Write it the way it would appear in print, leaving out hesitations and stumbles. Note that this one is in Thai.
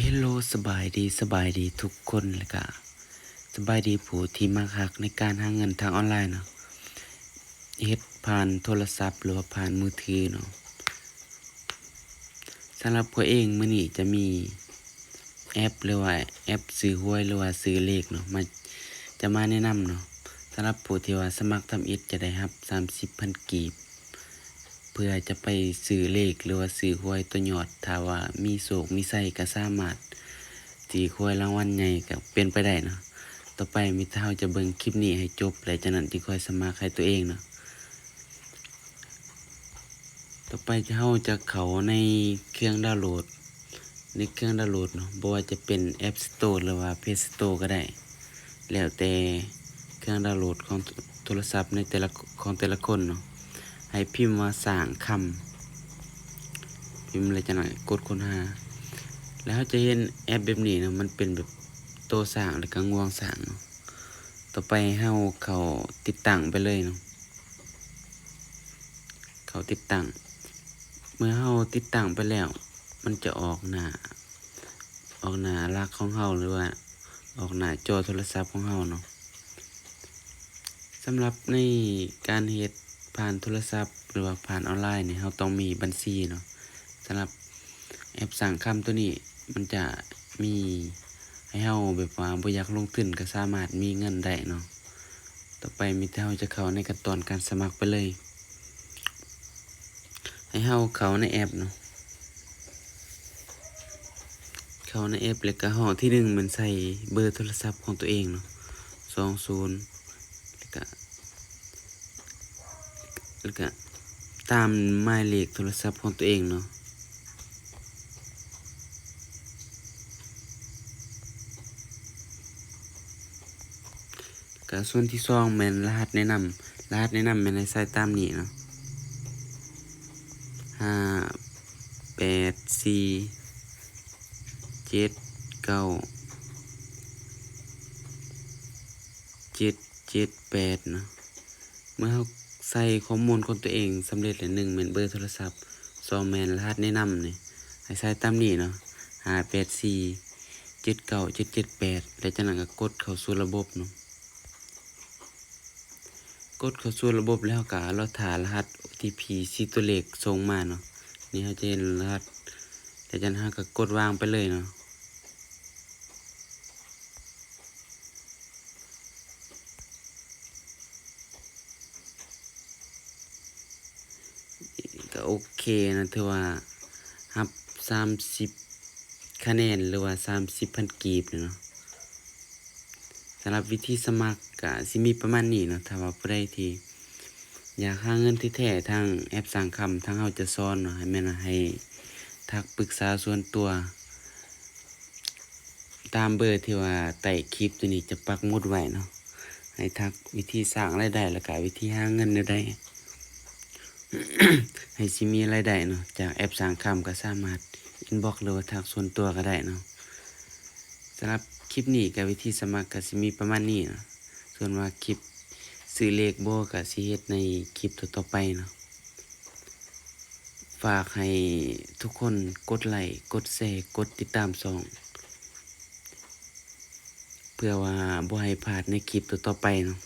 เฮลโลสบายดีทุกคนเลยกะสบายดีผู้ที่มักหักในการหาเงินทางออนไลน์เนาะเฮ็ดผ่านโทรศัพท์หรือว่าผ่านมือถือเนาะสำหรับข้อยเองมื้อนี้จะมีแอปหรือว่าแอปซื้อหวยหรือว่าซื้อเลขเนาะมาแนะนำเนาะสำหรับผู้ที่ว่าสมัครทำอิฐจะได้รับ30,000กีบเพื่อจะไปซื้อเลขหรือว่าซื้อหวยตัวยอดถ้าว่ามีโชคมีไสก็สามารถสิหวยรางวัลใหญ่ก็เป็นไปได้เนาะต่อไปมีแต่เราจะเบิ่งคลิปนี้ให้จบแล้วจากนั้นจึงค่อยสมัครให้ตัวเองเนาะต่อไปเราจะเข้าในเครื่องดาวน์โหลดเนาะบ่ว่าจะเป็น App Store หรือว่า Play Store ก็ได้แล้วแต่เครื่องดาวน์โหลดของโทรศัพท์ในแต่ละคนเนาะให้พิมพ์ว่าสร้างคำพิมพ์แล้วจากนั้นกดค้นหาแล้วเราจะเห็นแอปแบบนี้เนาะมันเป็นแบบโตสร้างแล้วก็งวงสร้างเนาะต่อไปเราเข้าติดตั้งไปเลยเนาะเข้าติดตั้งเมื่อเราติดตั้งไปแล้วมันจะออกหน้าหลักของเราหรือว่าออกหน้าจอโทรศัพท์ของเราเนาะสำหรับในการเฮ็ดผ่านโทรศัพท์หรือว่าผ่านออนไลน์นี่เราต้องมีบัญชีเนาะสำหรับแอปสร้างคำตัวนี้มันจะมีให้เราแบบว่าบ่อยากลงทุนก็สามารถมีเงินได้เนาะต่อไปมีแต่เราจะเข้าในขั้นตอนการสมัครไปเลยให้เราเข้าในแอปเนาะเข้าในแอปแล้วก็ห้องที่1มันใส่เบอร์โทรศัพท์ของตัวเองเนาะ20แล้วก็ตามหมายเลขโทรศัพท์ของตัวเองเนาะก็ส่วนที่2แม่นรหัสแนะนำแม่นให้ใส่ตามนี้เนาะ584797778เนาะเมื่อเราใส่ข้อมูลของตัวเองสำเร็จแล้ว1แม่นเบอร์โทรศัพท์2แม่นรหัสแนะนำนี่ให้ใส่ตามนี้เนาะ584797778แล้วจากนั้นก็กดเข้าสู่ระบบเนาะกดเข้าสู่ระบบแล้วก็รอท่ารหัส OTP 4ตัวเลขส่งมาเนาะนี่เราจะเห็นรหัสแล้วจากนั้นเราก็กดวางไปเลยเนาะก็โอเคนะถือว่ารับ30คะแนนหรือว่า30,000กีบเนาะสำหรับวิธีสมัครก็สิมีประมาณนี้เนาะถ้าว่าผู้ใดที่อยากหาเงินที่แท้ทางแอปสร้างคำทางเราจะสอนเนาะให้แม่นให้ทักปรึกษาส่วนตัวตามเบอร์ที่ว่าใต้คลิปตัวนี้จะปักหมุดไว้เนาะให้ทักวิธีสร้างรายได้แล้วก็วิธีหาเงินได้ ให้สิมีรายได้เนาะจากแอปสร้างคำก็สามารถอินบ็อกซ์หรือว่าทักส่วนตัวก็ได้เนาะสำหรับคลิปนี้กับวิธีสมัครก็สิมีประมาณนี้เนาะส่วนว่าคลิปซื้อเลขบ่ก็สิเฮ็ดในคลิปต่อๆไปเนาะฝากให้ทุกคนกดไลค์กดแชร์กดติดตามช่องเพื่อว่าบ่ให้พลาดในคลิปต่อๆไปเนาะ